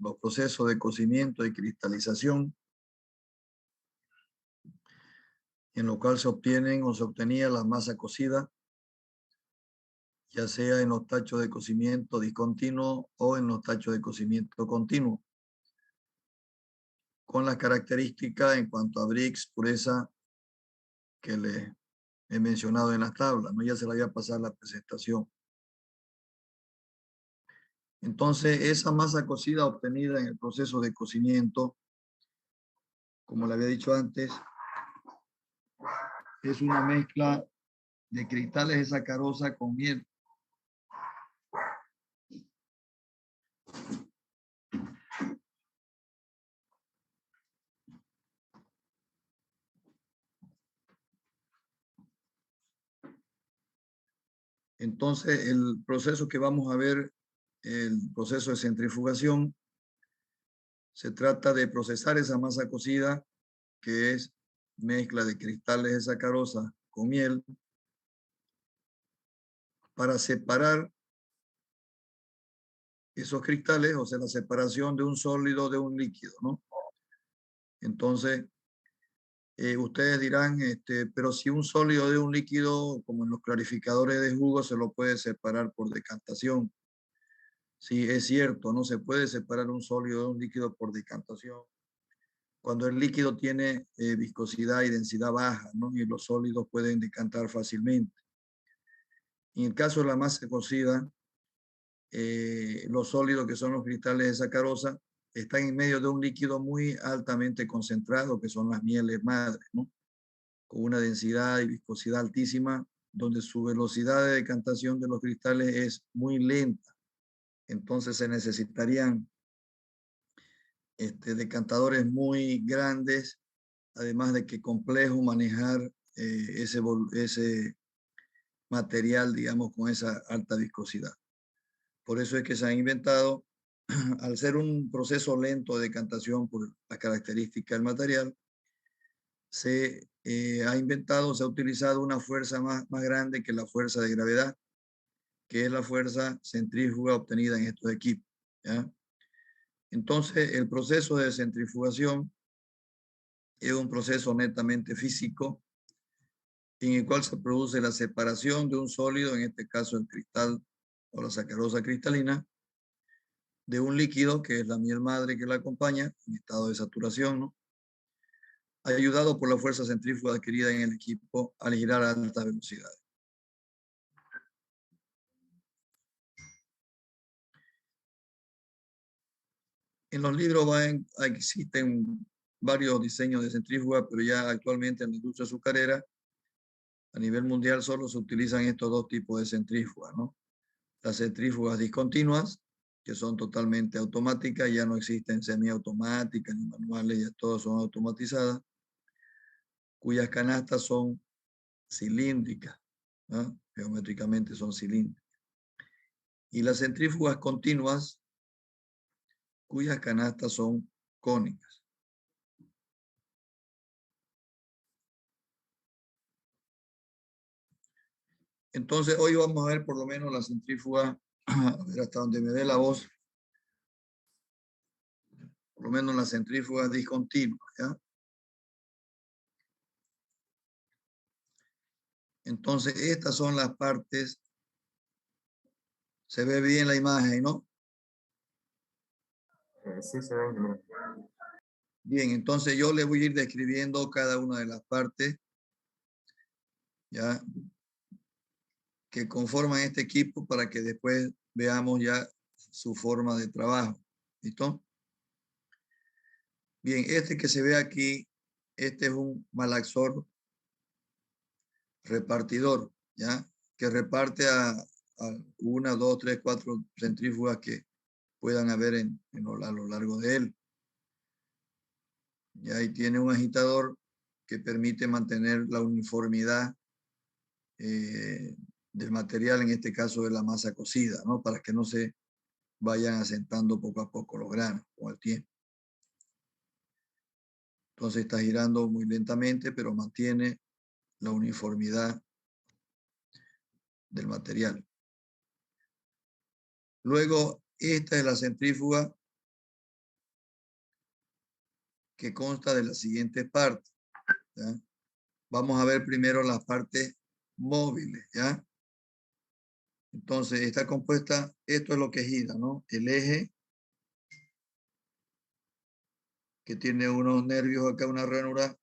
los procesos de cocimiento y cristalización, en lo cual se obtienen o se obtenía la masa cocida, ya sea en los tachos de cocimiento discontinuo o en los tachos de cocimiento continuo, con las características en cuanto a Brix, pureza, que les he mencionado en las tablas, ¿no? Ya se la voy a pasar la presentación. Entonces, esa masa cocida obtenida en el proceso de cocimiento, como le había dicho antes, es una mezcla de cristales de sacarosa con miel. Entonces, el proceso que vamos a ver, el proceso de centrifugación, se trata de procesar esa masa cocida, que es mezcla de cristales de sacarosa con miel, para separar esos cristales, o sea, la separación de un sólido de un líquido, ¿no? Entonces, ustedes dirán, pero si un sólido de un líquido, como en los clarificadores de jugo, se lo puede separar por decantación. Sí, es cierto, no se puede separar un sólido de un líquido por decantación cuando el líquido tiene viscosidad y densidad baja, ¿no? Y los sólidos pueden decantar fácilmente. En el caso de la masa cocida, los sólidos, que son los cristales de sacarosa, están en medio de un líquido muy altamente concentrado, que son las mieles madres, ¿no? Con una densidad y viscosidad altísima, donde su velocidad de decantación de los cristales es muy lenta. Entonces se necesitarían decantadores muy grandes, además de que complejo manejar ese material, digamos, con esa alta viscosidad. Por eso es que se han inventado, al ser un proceso lento de decantación por la característica del material, se ha inventado, se ha utilizado una fuerza más grande que la fuerza de gravedad, que es la fuerza centrífuga obtenida en estos equipos, ¿ya? Entonces, el proceso de centrifugación es un proceso netamente físico en el cual se produce la separación de un sólido, en este caso el cristal o la sacarosa cristalina, de un líquido, que es la miel madre que la acompaña, en estado de saturación, ¿no? Ayudado por la fuerza centrífuga adquirida en el equipo al girar a altas velocidades. En los libros existen varios diseños de centrífuga, pero ya actualmente en la industria azucarera, a nivel mundial, solo se utilizan estos dos tipos de centrífugas, ¿no? Las centrífugas discontinuas, que son totalmente automáticas, ya no existen semiautomáticas ni manuales, ya todas son automatizadas, cuyas canastas son cilíndricas, ¿no? Geométricamente son cilíndricas. Y las centrífugas continuas, cuyas canastas son cónicas. Entonces, hoy vamos a ver por lo menos la centrífuga, a ver hasta donde me dé la voz, por lo menos las centrífugas discontinuas, ¿ya? Entonces, estas son las partes. Se ve bien la imagen, ¿no? Sí, se ve bien. Bien, entonces yo le voy a ir describiendo cada una de las partes, ya, que conforman este equipo, para que después veamos ya su forma de trabajo. ¿Listo? Bien, este que se ve aquí, este es un malaxor repartidor, ¿ya? Que reparte a una, dos, tres, cuatro centrífugas que puedan haber a lo largo de él. Y ahí tiene un agitador que permite mantener la uniformidad del material, en este caso de la masa cocida, ¿no? Para que no se vayan asentando poco a poco los granos con el tiempo. Entonces está girando muy lentamente, pero mantiene la uniformidad del material. Luego, esta es la centrífuga que consta de las siguientes partes. ¿Ya? Vamos a ver primero las partes móviles, ¿ya? Entonces, está compuesta, esto es lo que gira, ¿no? El eje, que tiene unos nervios acá, una ranura,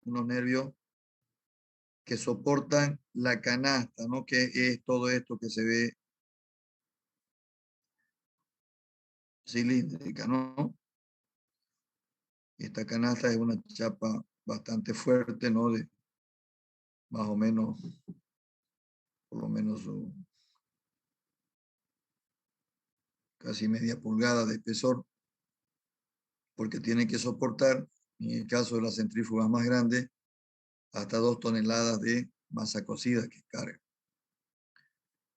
unos nervios que soportan la canasta, ¿no? Que es todo esto que se ve cilíndrica, ¿no? Esta canasta es una chapa bastante fuerte, ¿no? De más o menos, por lo menos casi media pulgada de espesor, porque tiene que soportar, en el caso de las centrífugas más grandes, hasta 2 toneladas de masa cocida que cargan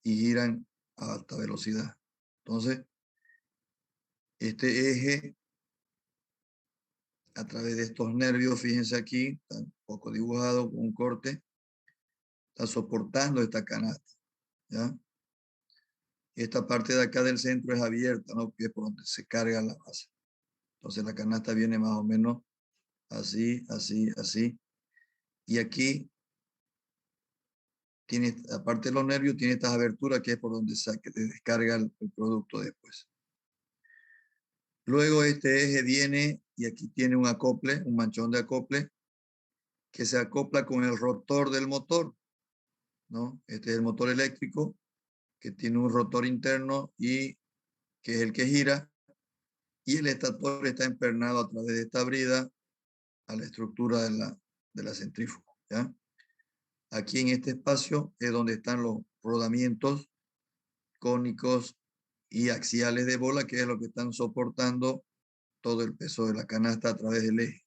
y giran a alta velocidad. Entonces, este eje, a través de estos nervios, fíjense aquí, está un poco dibujado con un corte, está soportando esta canasta, ¿ya? Esta parte de acá del centro es abierta, ¿no? Que es por donde se carga la masa. Entonces la canasta viene más o menos así, así, así. Y aquí tiene, aparte de los nervios, tiene estas aberturas que es por donde se descarga el producto después. Luego este eje viene y aquí tiene un acople, un manchón de acople, que se acopla con el rotor del motor, ¿no? Este es el motor eléctrico que tiene un rotor interno y que es el que gira, y el estator está empernado a través de esta brida a la estructura de la centrífuga, ¿ya? Aquí en este espacio es donde están los rodamientos cónicos y axiales de bola, que es lo que están soportando todo el peso de la canasta a través del eje,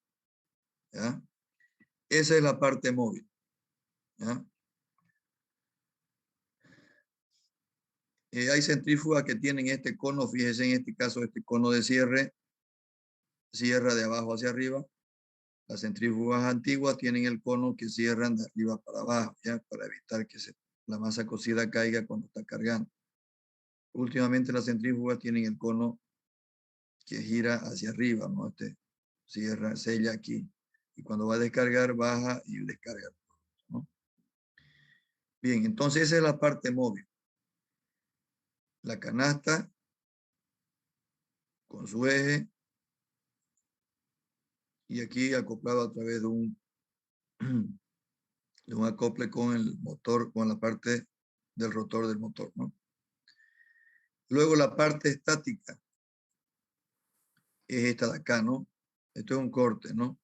¿ya? Esa es la parte móvil, ¿ya? Hay centrífugas que tienen este cono, fíjense en este caso, este cono de cierre, cierra de abajo hacia arriba. Las centrífugas antiguas tienen el cono que cierran de arriba para abajo, ¿ya? Para evitar que la masa cocida caiga cuando está cargando. Últimamente las centrífugas tienen el cono que gira hacia arriba, ¿no? Este cierra, sella aquí. Y cuando va a descargar, baja y descarga, ¿no? Bien, entonces esa es la parte móvil. La canasta con su eje y aquí acoplado a través de un acople con el motor, con la parte del rotor del motor, ¿no? Luego la parte estática es esta de acá, ¿no? Esto es un corte, ¿no?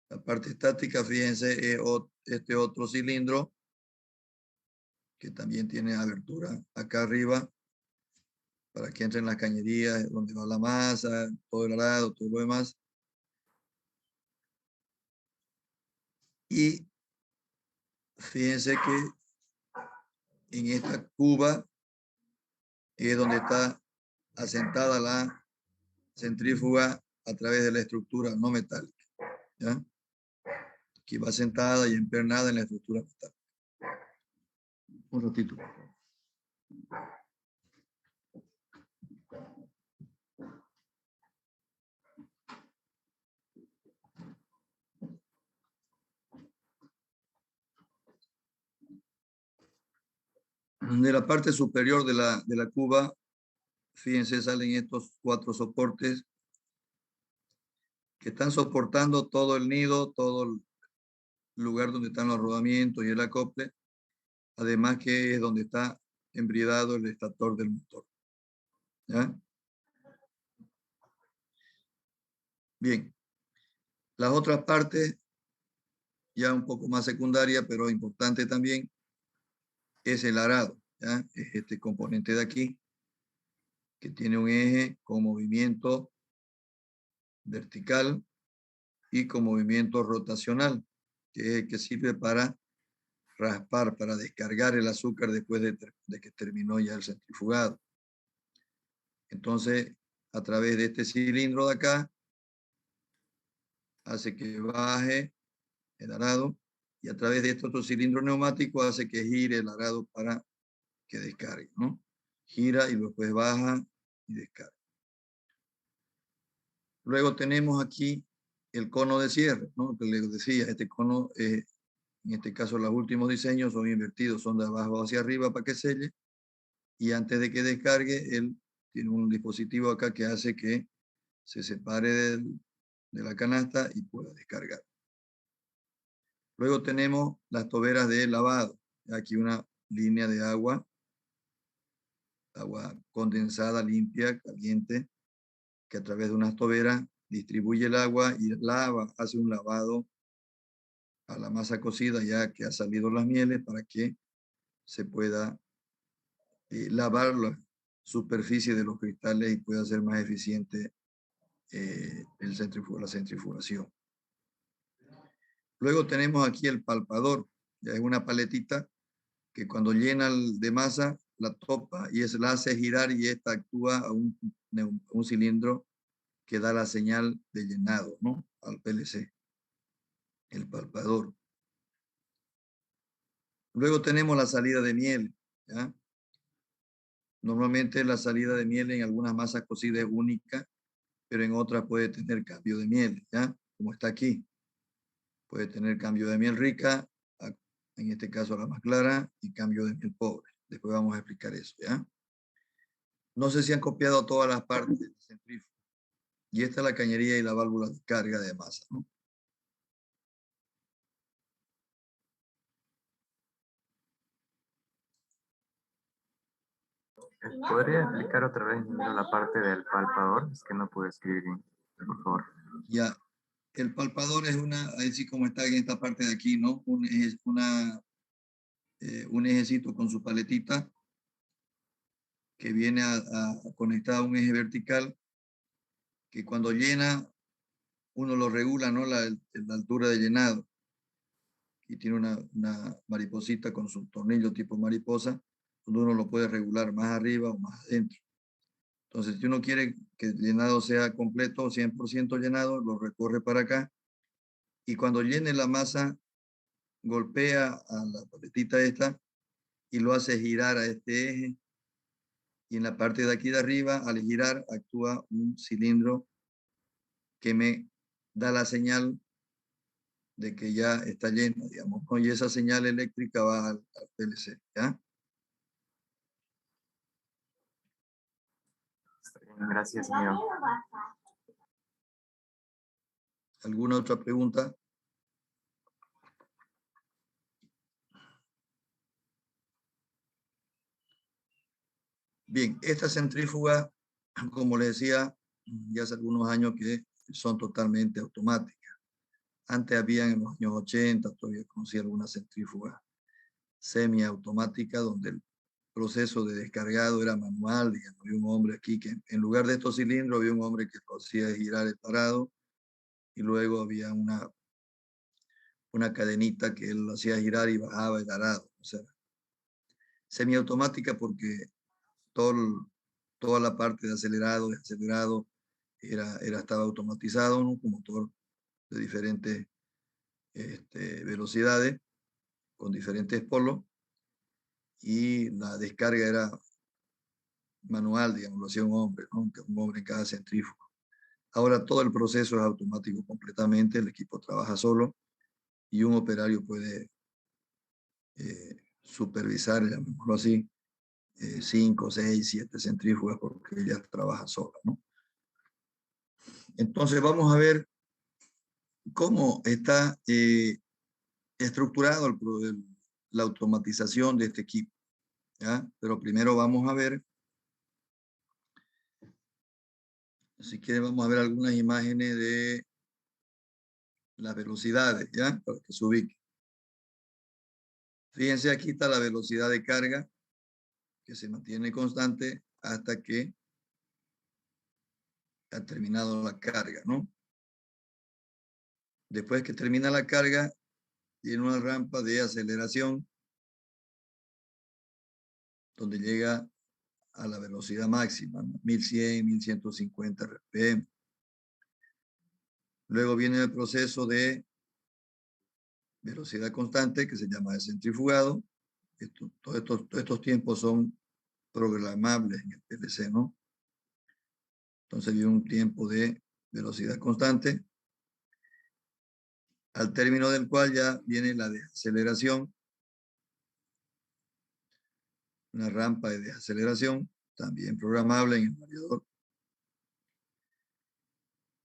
La parte estática, fíjense, es este otro cilindro que también tiene abertura acá arriba para que entren las cañerías donde va la masa, todo el arado, todo lo demás. Y fíjense que en esta cuba es donde está asentada la centrífuga a través de la estructura no metálica, ¿ya? Aquí va sentada y empernada en la estructura metálica. Un ratito, por favor. De la parte superior de la cuba, fíjense, salen estos 4 soportes que están soportando todo el nido, todo el lugar donde están los rodamientos y el acople, además que es donde está embridado el estator del motor, ¿ya? Bien, las otras partes, ya un poco más secundaria, pero importante también, es el arado, ¿ya? Es este componente de aquí, que tiene un eje con movimiento vertical y con movimiento rotacional, que es el que sirve para raspar, para descargar el azúcar después de que terminó ya el centrifugado. Entonces, a través de este cilindro de acá, hace que baje el arado y a través de este otro cilindro neumático hace que gire el arado para que descargue, ¿no? Gira y después baja y descarga. Luego tenemos aquí el cono de cierre, ¿no? Que les decía, este cono, en este caso los últimos diseños son invertidos, son de abajo hacia arriba para que selle, y antes de que descargue, él tiene un dispositivo acá que hace que se separe de la canasta y pueda descargar. Luego tenemos las toberas de lavado. Aquí una línea de agua condensada, limpia, caliente, que a través de unas toberas distribuye el agua y hace un lavado a la masa cocida ya que ha salido las mieles para que se pueda lavar la superficie de los cristales y pueda ser más eficiente la centrifugación. Luego tenemos aquí el palpador, ya es una paletita que cuando llena de masa la topa y la hace girar y esta actúa a un cilindro que da la señal de llenado, ¿no? Al PLC, el palpador. Luego tenemos la salida de miel, ¿ya? Normalmente la salida de miel en algunas masas cocidas es única, pero en otras puede tener cambio de miel, ¿ya? Como está aquí. Puede tener cambio de miel rica, en este caso la más clara, y cambio de miel pobre. Después vamos a explicar eso, ¿ya? No sé si han copiado todas las partes del centrífugo. Y esta es la cañería y la válvula de carga de masa, ¿no? ¿Podría explicar otra vez la parte del palpador? Es que no puedo escribir bien, por favor. Ya, el palpador es así como está en esta parte de aquí, ¿no? Un ejecito con su paletita que viene a conectar a un eje vertical que cuando llena uno lo regula, ¿no? La altura de llenado. Y tiene una mariposita con su tornillo tipo mariposa, donde uno lo puede regular más arriba o más adentro. Entonces, si uno quiere que el llenado sea completo, 100% llenado, lo recorre para acá. Y cuando llene la masa, golpea a la paletita esta y lo hace girar a este eje. Y en la parte de aquí de arriba, al girar, actúa un cilindro que me da la señal de que ya está lleno, digamos, ¿no? Y esa señal eléctrica va al PLC, ¿ya? Gracias, amigo. ¿Alguna otra pregunta? Bien, esta centrífuga, como les decía, ya hace algunos años que son totalmente automáticas. Antes había en los años 80, todavía conocí alguna centrífuga semiautomática donde el proceso de descargado era manual, digamos, había un hombre aquí que en lugar de estos cilindros había un hombre que lo hacía girar el parado y luego había una cadenita que él lo hacía girar y bajaba el arado. O sea, semiautomática porque toda la parte de acelerado estaba automatizado, ¿no? Con motor de diferentes velocidades, con diferentes polos, y la descarga era manual, digamos, lo hacía un hombre, ¿no? Un hombre en cada centrífugo. Ahora todo el proceso es automático completamente, el equipo trabaja solo y un operario puede supervisar, llamémoslo así, 5, 6, 7 centrífugas porque ella trabaja sola, ¿no? Entonces vamos a ver cómo está estructurado la automatización de este equipo, ¿ya? Pero primero vamos a ver, si quieren vamos a ver algunas imágenes de las velocidades, ¿ya? Para que se ubique. Fíjense, aquí está la velocidad de carga que se mantiene constante hasta que ha terminado la carga, ¿no? Después que termina la carga, tiene una rampa de aceleración donde llega a la velocidad máxima, ¿no? 1100, 1150 RPM. Luego viene el proceso de velocidad constante que se llama centrifugado. Todos estos tiempos son programables en el PLC, ¿no? Entonces viene un tiempo de velocidad constante al término del cual ya viene la desaceleración, una rampa de desaceleración, también programable en el variador.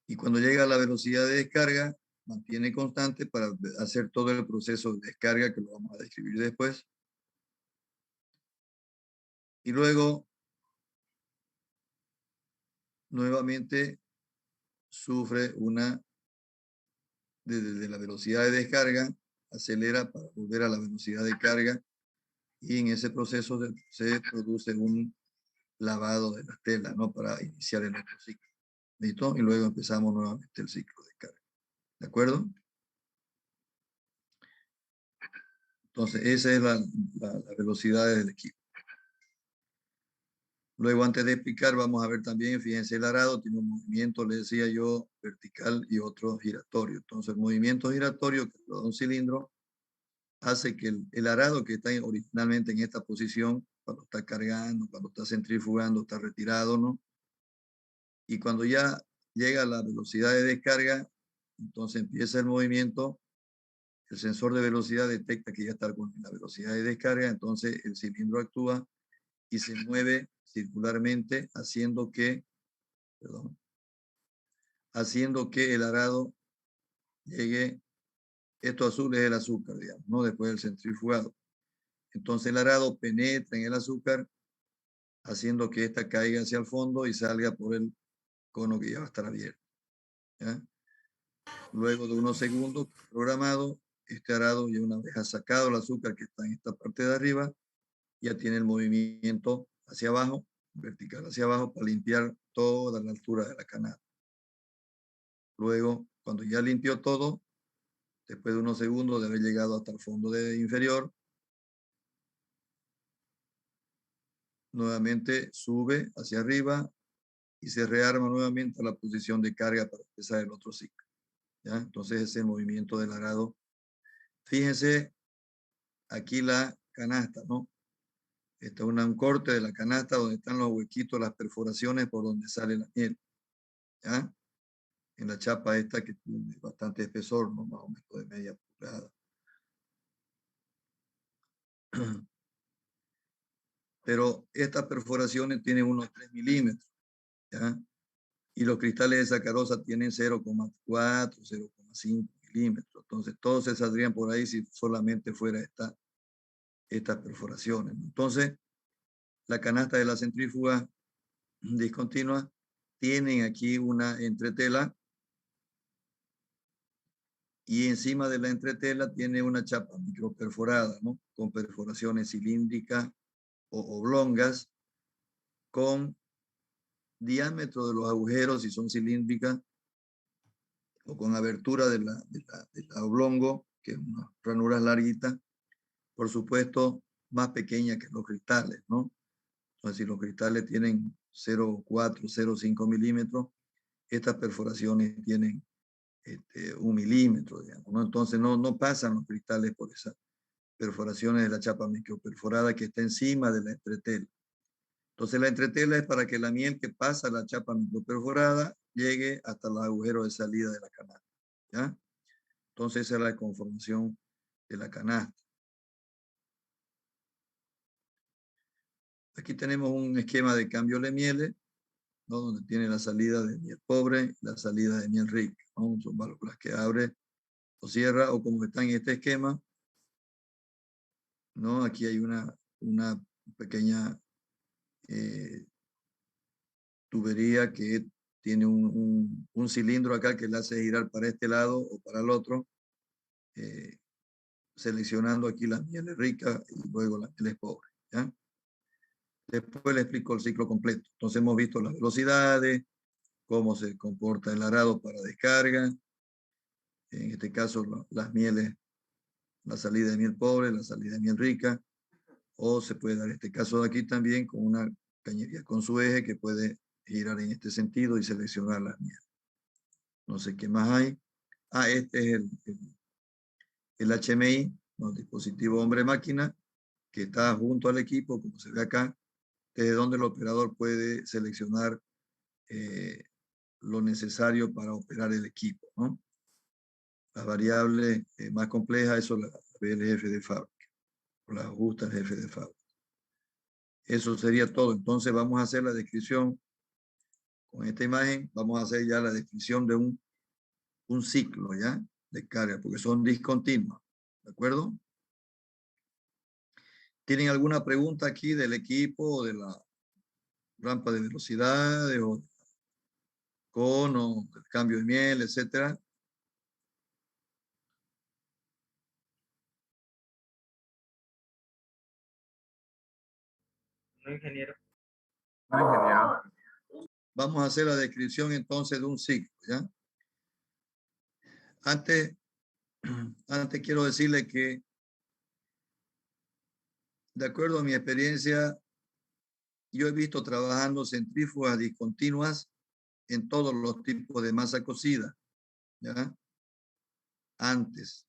Y cuando llega a la velocidad de descarga, mantiene constante para hacer todo el proceso de descarga que lo vamos a describir después. Y luego, nuevamente, sufre desde la velocidad de descarga, acelera para volver a la velocidad de carga y en ese proceso se produce un lavado de la tela, ¿no? Para iniciar el otro ciclo. ¿Listo? Y luego empezamos nuevamente el ciclo de carga. ¿De acuerdo? Entonces, esa es la velocidad del equipo. Luego, antes de explicar, vamos a ver también, fíjense, el arado tiene un movimiento, le decía yo, vertical y otro giratorio. Entonces, el movimiento giratorio que lo da un cilindro hace que el arado que está originalmente en esta posición, cuando está cargando, cuando está centrifugando, está retirado, ¿no? Y cuando ya llega a la velocidad de descarga, entonces empieza el movimiento, el sensor de velocidad detecta que ya está con la velocidad de descarga, entonces el cilindro actúa y se mueve circularmente haciendo que el arado llegue, esto azul es el azúcar, digamos, ¿no? Después del centrifugado. Entonces el arado penetra en el azúcar, haciendo que ésta caiga hacia el fondo y salga por el cono que ya va a estar abierto. ¿Ya? Luego de unos segundos programado, este arado ya una vez ha sacado el azúcar que está en esta parte de arriba, ya tiene el movimiento hacia abajo, vertical hacia abajo, para limpiar toda la altura de la canasta. Luego, cuando ya limpió todo, después de unos segundos de haber llegado hasta el fondo inferior, nuevamente sube hacia arriba y se rearma nuevamente a la posición de carga para empezar el otro ciclo. ¿Ya? Entonces ese es el movimiento del arado. Fíjense aquí la canasta, ¿no? Este es un corte de la canasta donde están los huequitos, las perforaciones por donde sale la miel. ¿Ya? En la chapa esta que tiene bastante espesor, ¿no? Más o menos de media pulgada. Pero estas perforaciones tienen unos 3 milímetros. ¿Ya? Y los cristales de sacarosa tienen 0,4, 0,5 milímetros. Entonces, todos se saldrían por ahí si solamente fuera estas perforaciones. Entonces, la canasta de la centrífuga discontinua tienen aquí una entretela y encima de la entretela tiene una chapa microperforada, ¿no? Con perforaciones cilíndricas o oblongas con diámetro de los agujeros, si son cilíndricas, o con abertura de la oblongo, que es una ranura larguita, por supuesto, más pequeña que los cristales, ¿no? Entonces, si los cristales tienen 0,4, 0,5 milímetros, estas perforaciones tienen 1 milímetro, digamos, ¿no? Entonces, no pasan los cristales por esas perforaciones de la chapa microperforada que está encima de la entretela. Entonces, la entretela es para que la miel que pasa la chapa microperforada llegue hasta los agujeros de salida de la canasta, ¿ya? Entonces, esa es la conformación de la canasta. Aquí tenemos un esquema de cambio de mieles, ¿no? Donde tiene la salida de miel pobre, la salida de miel rica, ¿no? Son válvulas que abre o cierra, o como está en este esquema, ¿no? Aquí hay una pequeña tubería que tiene un cilindro acá que le hace girar para este lado o para el otro, seleccionando aquí las mieles ricas y luego las mieles pobres, ¿ya? Después le explico el ciclo completo. Entonces hemos visto las velocidades, cómo se comporta el arado para descarga, en este caso las mieles, la salida de miel pobre, la salida de miel rica, o se puede dar este caso de aquí también con una cañería con su eje que puede girar en este sentido y seleccionar las mieles. No sé qué más hay. Este es el HMI, ¿no? El dispositivo hombre-máquina, que está junto al equipo, como se ve acá, desde donde el operador puede seleccionar lo necesario para operar el equipo, ¿no? Las variables más complejas, eso la ve el jefe de fábrica, o las ajusta el jefe de fábrica. Eso sería todo. Entonces vamos a hacer la descripción con esta imagen. Vamos a hacer ya la descripción de un ciclo, ¿ya? De carga, porque son discontinuas. ¿De acuerdo? ¿Tienen alguna pregunta aquí del equipo o de la rampa de velocidades o cono, del cambio de miel, etcétera? No, ingeniero. No, ingeniero. Vamos a hacer la descripción entonces de un ciclo, ¿ya? Antes quiero decirle que, de acuerdo a mi experiencia, yo he visto trabajando centrífugas discontinuas en todos los tipos de masa cocida, ¿ya? Antes.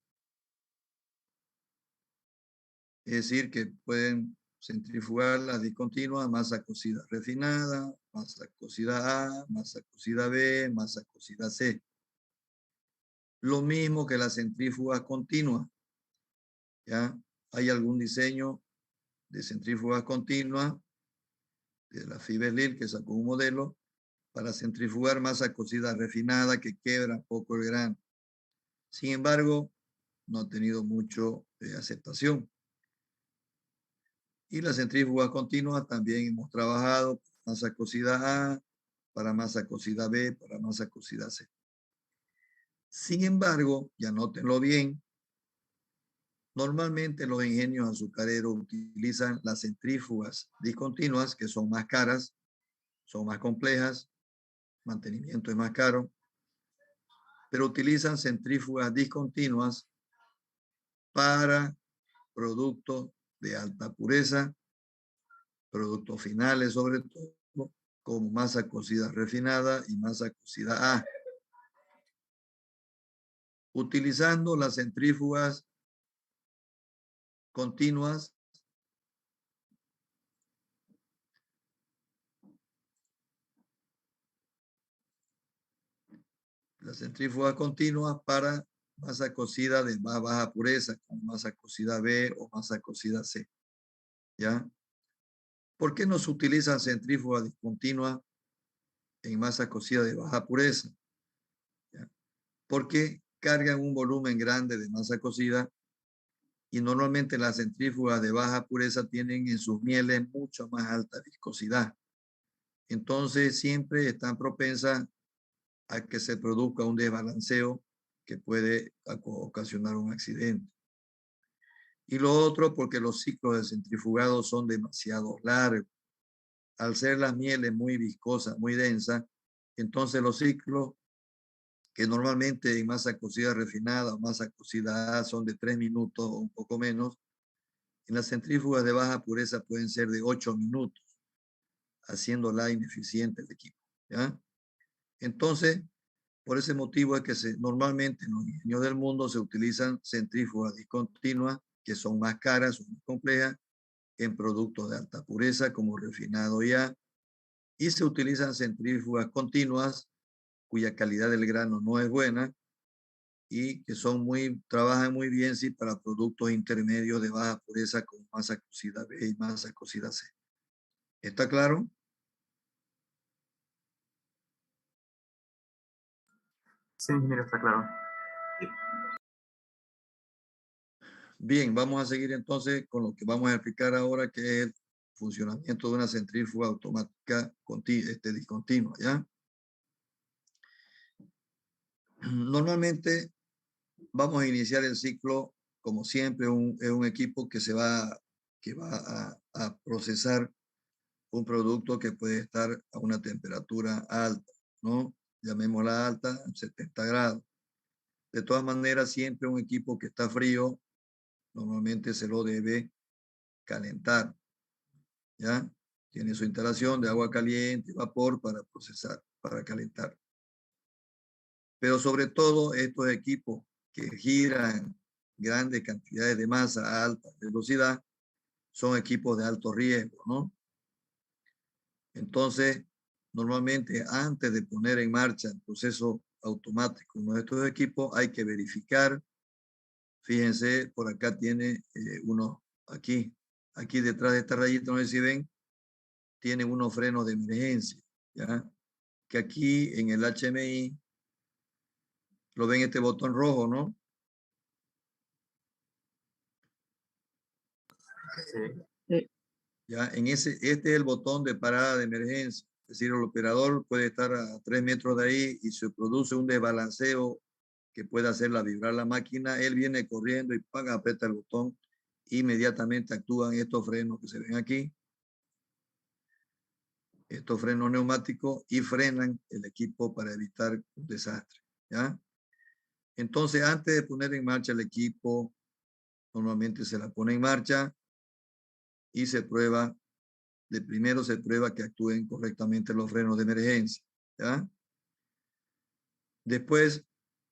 Es decir, que pueden centrifugar las discontinuas, masa cocida refinada, masa cocida A, masa cocida B, masa cocida C. Lo mismo que las centrífugas continuas, ¿ya? Hay algún diseño de centrífugas continuas de la Fiberlil que sacó un modelo para centrifugar masa cocida refinada que quebra poco el grano. Sin embargo, no ha tenido mucho aceptación. Y las centrífugas continuas también hemos trabajado masa cocida A, para masa cocida B, para masa cocida C. Sin embargo, y anótenlo bien, normalmente los ingenios azucareros utilizan las centrífugas discontinuas, que son más caras, son más complejas, mantenimiento es más caro, pero utilizan centrífugas discontinuas para productos de alta pureza, productos finales sobre todo, como masa cocida refinada y masa cocida A. Utilizando las centrífugas continuas, para masa cocida de más baja pureza, como masa cocida B o masa cocida C. ¿Ya? ¿Por qué no se utilizan centrífugas discontinuas en masa cocida de baja pureza? ¿Ya? Porque cargan un volumen grande de masa cocida y normalmente las centrífugas de baja pureza tienen en sus mieles mucho más alta viscosidad. Entonces siempre están propensas a que se produzca un desbalanceo que puede ocasionar un accidente. Y lo otro porque los ciclos de centrifugado son demasiado largos. Al ser las mieles muy viscosas, muy densas, entonces los ciclos que normalmente en masa cocida refinada o masa cocida A son de 3 minutos o un poco menos, en las centrífugas de baja pureza pueden ser de 8 minutos, haciéndola ineficiente el equipo. ¿Ya? Entonces, por ese motivo es que normalmente en los ingenios del mundo se utilizan centrífugas discontinuas, que son más caras, son más complejas, en productos de alta pureza como refinado ya, y se utilizan centrífugas continuas cuya calidad del grano no es buena y que trabajan muy bien sí, para productos intermedios de baja pureza como masa cocida B y masa cocida C. ¿Está claro? Sí, ingeniero, está claro. Bien, vamos a seguir entonces con lo que vamos a explicar ahora, que es el funcionamiento de una centrífuga automática discontinua, ¿ya? Normalmente vamos a iniciar el ciclo, como siempre, es un equipo que va a procesar un producto que puede estar a una temperatura alta, ¿no? Llamémosla alta, 70 grados. De todas maneras, siempre un equipo que está frío, normalmente se lo debe calentar, ¿ya? Tiene su instalación de agua caliente y vapor para procesar, para calentar. Pero sobre todo estos equipos que giran grandes cantidades de masa a alta velocidad son equipos de alto riesgo, ¿no? Entonces, normalmente antes de poner en marcha el proceso automático. Uno de estos equipos hay que verificar. Fíjense, por acá tiene uno, aquí detrás de esta rayita, no sé si ven, tiene unos frenos de emergencia, ¿ya? Que aquí en el HMI, lo ven este botón rojo, ¿no? Sí. Ya, este es el botón de parada de emergencia. Es decir, el operador puede estar a 3 metros de ahí y se produce un desbalanceo que puede hacerla vibrar la máquina. Él viene corriendo y aprieta el botón. Inmediatamente actúan estos frenos que se ven aquí. Estos frenos neumáticos y frenan el equipo para evitar un desastre, ¿ya? Entonces, antes de poner en marcha el equipo, normalmente se la pone en marcha y se prueba. De primero se prueba que actúen correctamente los frenos de emergencia, ¿ya? Después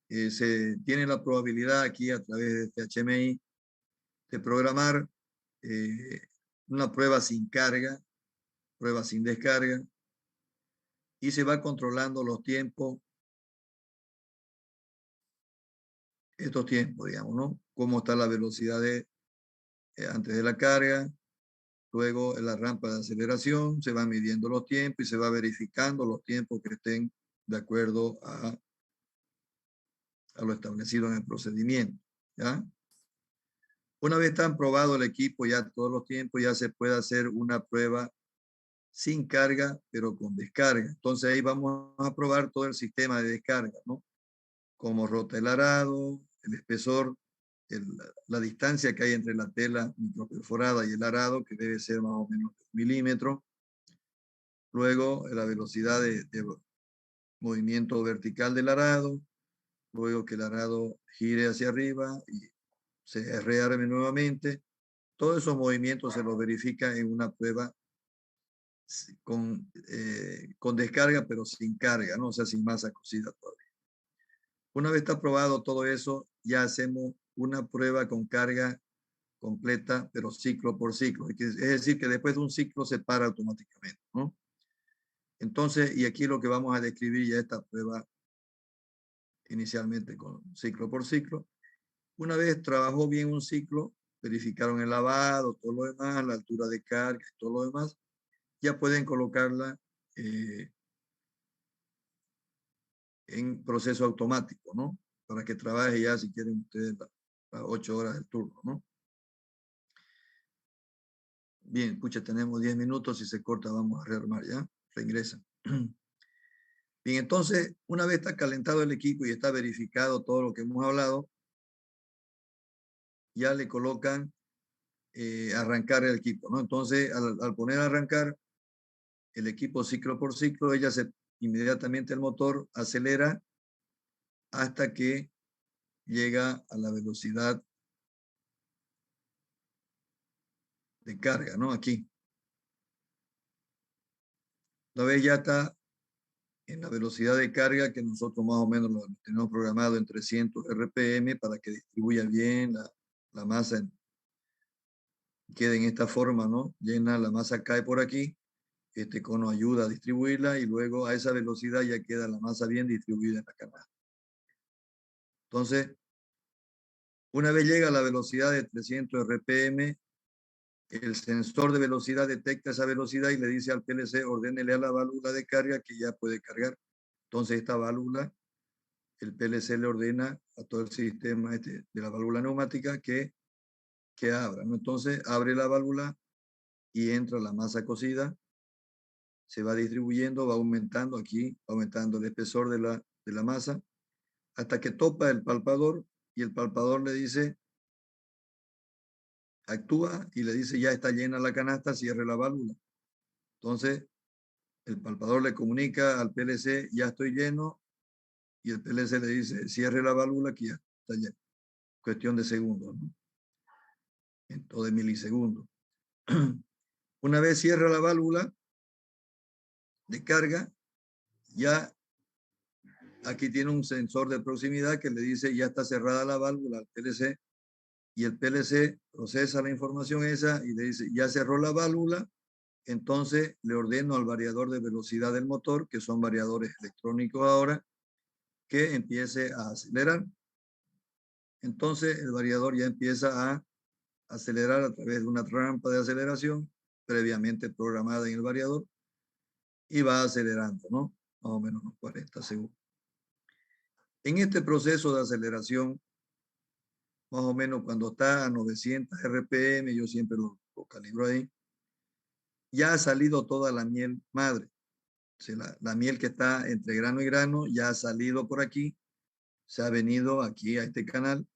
se tiene la probabilidad aquí a través de este HMI de programar una prueba sin carga, prueba sin descarga, y se va controlando los tiempos, estos tiempos, digamos, ¿no? Cómo está la velocidad antes de la carga, luego en la rampa de aceleración, se van midiendo los tiempos y se va verificando los tiempos que estén de acuerdo a lo establecido en el procedimiento, ¿ya? Una vez están probado el equipo, ya todos los tiempos, ya se puede hacer una prueba sin carga, pero con descarga. Entonces ahí vamos a probar todo el sistema de descarga, ¿no? Cómo rota el arado, el espesor, la distancia que hay entre la tela microperforada y el arado, que debe ser más o menos 1 milímetros. Luego la velocidad de movimiento vertical del arado, luego que el arado gire hacia arriba y se rearme nuevamente. Todos esos movimientos se los verifica en una prueba con descarga, pero sin carga, ¿no? O sea, sin masa cocida todavía. Una vez está probado todo eso, ya hacemos una prueba con carga completa, pero ciclo por ciclo. Es decir, que después de un ciclo se para automáticamente, ¿no? Entonces, y aquí lo que vamos a describir ya esta prueba inicialmente con ciclo por ciclo. Una vez trabajó bien un ciclo, verificaron el lavado, todo lo demás, la altura de carga y todo lo demás, ya pueden colocarla en proceso automático, ¿no? Para que trabaje ya, si quieren ustedes, las 8 horas del turno, ¿no? Bien, pucha, tenemos 10 minutos, si se corta vamos a rearmar, ¿ya? Reingresan. Bien, entonces, una vez está calentado el equipo y está verificado todo lo que hemos hablado, ya le colocan arrancar el equipo, ¿no? Entonces, al poner a arrancar el equipo ciclo por ciclo, inmediatamente el motor acelera hasta que llega a la velocidad de carga, ¿no? Aquí. Una vez ya está en la velocidad de carga que nosotros más o menos lo tenemos programado en 300 RPM para que distribuya bien la masa, quede en esta forma, ¿no? Llena, la masa cae por aquí, este cono ayuda a distribuirla y luego a esa velocidad ya queda la masa bien distribuida en la canasta. Entonces, una vez llega a la velocidad de 300 RPM, el sensor de velocidad detecta esa velocidad y le dice al PLC, ordénele a la válvula de carga que ya puede cargar. Entonces, esta válvula, el PLC le ordena a todo el sistema de la válvula neumática que abra, ¿no? Entonces, abre la válvula y entra la masa cocida, se va distribuyendo, va aumentando aquí, va aumentando el espesor de la masa, hasta que topa el palpador y el palpador le dice, actúa y le dice, ya está llena la canasta, cierre la válvula. Entonces, el palpador le comunica al PLC, ya estoy lleno, y el PLC le dice, cierre la válvula que ya está lleno. Cuestión de segundos, ¿no? O de milisegundos. Una vez cierra la válvula de carga, ya aquí tiene un sensor de proximidad que le dice, ya está cerrada la válvula al PLC, y el PLC procesa la información esa y le dice, ya cerró la válvula, entonces le ordeno al variador de velocidad del motor, que son variadores electrónicos ahora, que empiece a acelerar. Entonces el variador ya empieza a acelerar a través de una rampa de aceleración previamente programada en el variador y va acelerando, ¿no? Más o menos unos 40 segundos. En este proceso de aceleración, más o menos cuando está a 900 RPM, yo siempre lo calibro ahí, ya ha salido toda la miel madre. O sea, la miel que está entre grano y grano ya ha salido por aquí, se ha venido aquí a este canal.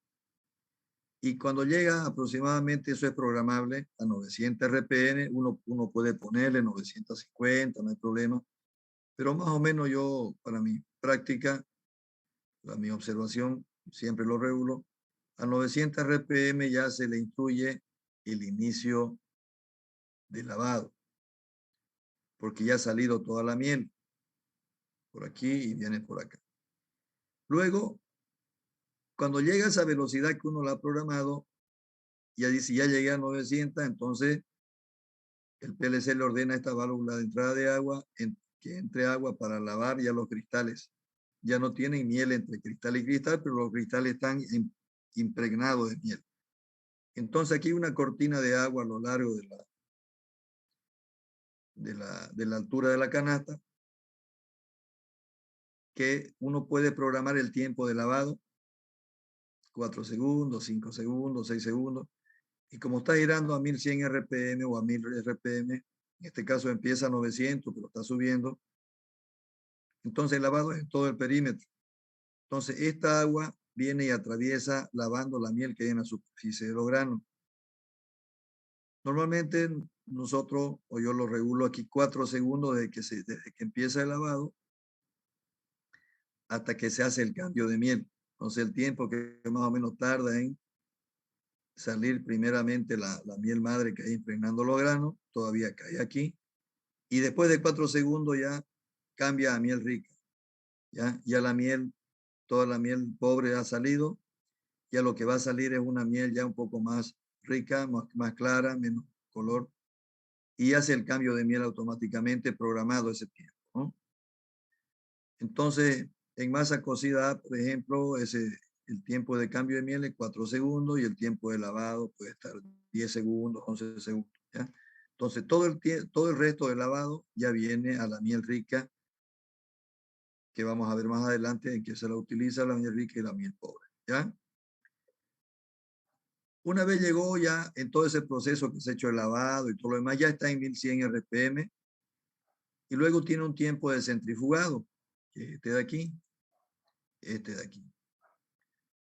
Y cuando llega aproximadamente, eso es programable, a 900 RPM, uno puede ponerle 950, no hay problema. Pero más o menos yo, para mi práctica, para mi observación, siempre lo regulo, a 900 RPM ya se le instruye el inicio del lavado, porque ya ha salido toda la miel por aquí y viene por acá. Luego, cuando llega a esa velocidad que uno la ha programado, ya dice, ya llegué a 900, entonces el PLC le ordena a esta válvula de entrada de agua que entre agua para lavar ya los cristales. Ya no tienen miel entre cristal y cristal, pero los cristales están impregnados de miel. Entonces aquí hay una cortina de agua a lo largo de la altura de la canasta que uno puede programar el tiempo de lavado, 4 segundos, 5 segundos, 6 segundos. Y como está girando a 1100 RPM o a 1000 RPM, en este caso empieza a 900, pero está subiendo. Entonces el lavado es en todo el perímetro. Entonces esta agua viene y atraviesa lavando la miel que hay en la superficie de los granos. Normalmente nosotros, o yo lo regulo aquí 4 segundos desde que empieza el lavado hasta que se hace el cambio de miel. Entonces el tiempo que más o menos tarda en salir primeramente la miel madre que hay impregnando los granos, todavía cae aquí. Y después de 4 segundos ya cambia a miel rica. Ya la miel, toda la miel pobre ha salido. Ya lo que va a salir es una miel ya un poco más rica, más clara, menos color. Y hace el cambio de miel automáticamente programado ese tiempo, ¿no? Entonces, en masa cocida, por ejemplo, el tiempo de cambio de miel es 4 segundos y el tiempo de lavado puede estar 10 segundos, 11 segundos. ¿Ya? Entonces, todo el resto del lavado ya viene a la miel rica, que vamos a ver más adelante en que se la utiliza la miel rica y la miel pobre. ¿Ya? Una vez llegó ya en todo ese proceso que se ha hecho el lavado y todo lo demás, ya está en 1100 RPM y luego tiene un tiempo de centrifugado, que es este de aquí,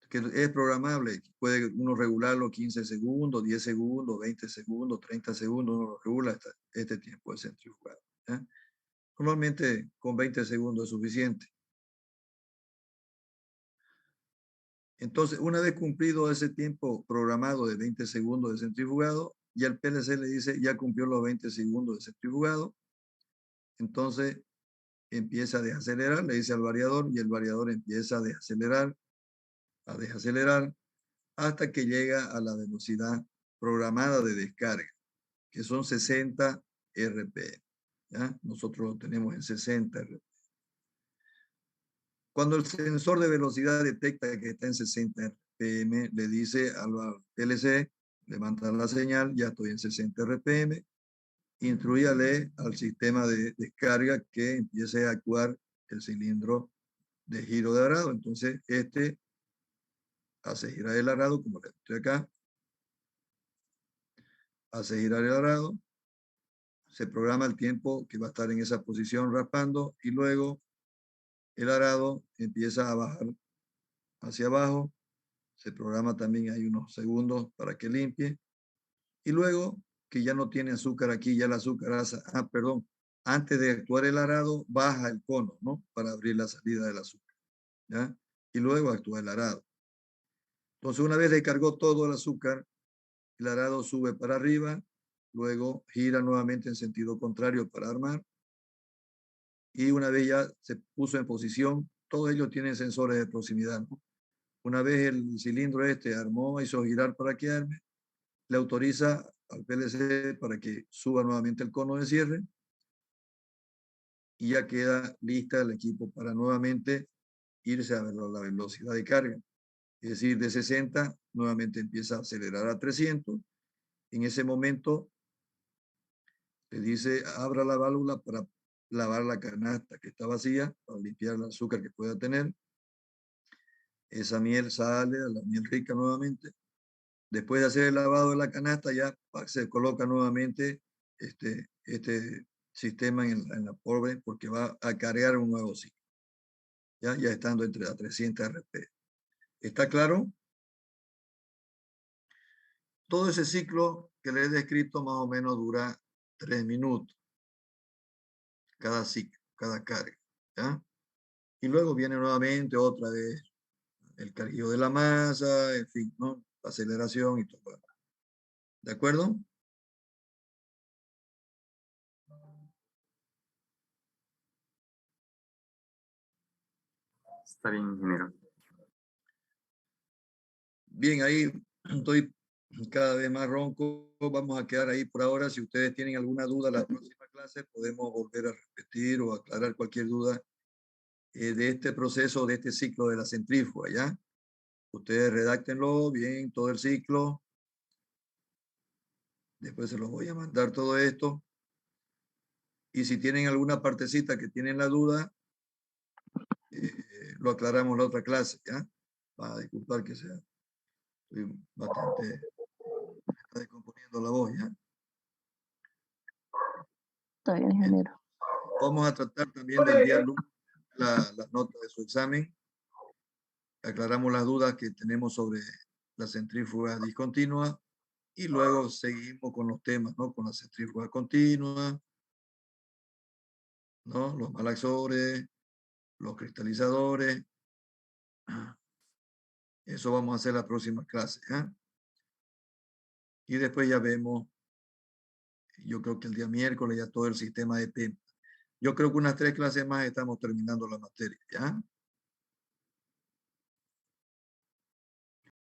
que es programable, puede uno regularlo 15 segundos, 10 segundos, 20 segundos, 30 segundos, uno lo regula este tiempo de centrifugado. ¿Ya? Normalmente con 20 segundos es suficiente. Entonces, una vez cumplido ese tiempo programado de 20 segundos de centrifugado, ya el PLC le dice, ya cumplió los 20 segundos de centrifugado, entonces empieza a desacelerar, le dice al variador, y el variador empieza a desacelerar, hasta que llega a la velocidad programada de descarga, que son 60 RPM. ¿Ya? Nosotros lo tenemos en 60 RPM. Cuando el sensor de velocidad detecta que está en 60 RPM, le dice al PLC, levanta la señal, ya estoy en 60 RPM, instrúyale al sistema de descarga que empiece a actuar el cilindro de giro de arado. Entonces, este hace girar el arado, como le estoy acá, hace girar el arado, se programa el tiempo que va a estar en esa posición raspando y luego el arado empieza a bajar hacia abajo, se programa también, hay unos segundos para que limpie y luego que ya no tiene azúcar aquí, ya el azúcar hace, perdón, antes de actuar el arado baja el cono, ¿no? Para abrir la salida del azúcar, ¿ya? Y luego actúa el arado. Entonces una vez descargó todo el azúcar, el arado sube para arriba, luego gira nuevamente en sentido contrario para armar y una vez ya se puso en posición, todos ellos tienen sensores de proximidad, ¿no? Una vez el cilindro este armó, hizo girar para que arme, le autoriza al PLC para que suba nuevamente el cono de cierre y ya queda lista el equipo para nuevamente irse a la velocidad de carga. Es decir, de 60 nuevamente empieza a acelerar a 300. En ese momento le dice, abra la válvula para lavar la canasta que está vacía, para limpiar el azúcar que pueda tener. Esa miel sale a la miel rica nuevamente. Después de hacer el lavado de la canasta, ya se coloca nuevamente este sistema en la polve porque va a cargar un nuevo ciclo. Ya estando entre a 300 RP. ¿Está claro? Todo ese ciclo que les he descrito más o menos dura 3 minutos. Cada ciclo, cada carga. ¿Ya? Y luego viene nuevamente otra vez el carguillo de la masa, en fin, ¿no? La aceleración y todo. ¿De acuerdo? Está bien, ingeniero. Bien, ahí estoy cada vez más ronco. Vamos a quedar ahí por ahora. Si ustedes tienen alguna duda, la próxima clase podemos volver a repetir o aclarar cualquier duda de este proceso, de este ciclo de la centrífuga, ¿ya? Ustedes redáctenlo bien, todo el ciclo. Después se los voy a mandar todo esto. Y si tienen alguna partecita que tienen la duda, lo aclaramos la otra clase, ¿ya? Para disculpar que sea, estoy bastante, me está descomponiendo la voz, ¿ya? Está bien, ingeniero. Vamos a tratar también de enviar las notas de su examen. Aclaramos las dudas que tenemos sobre la centrífuga discontinua y luego seguimos con los temas, ¿no? Con la centrífuga continua, ¿no? Los malaxores, los cristalizadores. Eso vamos a hacer la próxima clase, ¿ya? Y después ya vemos, yo creo que el día miércoles ya todo el sistema de PEM. Yo creo que unas 3 clases más estamos terminando la materia, ¿ya?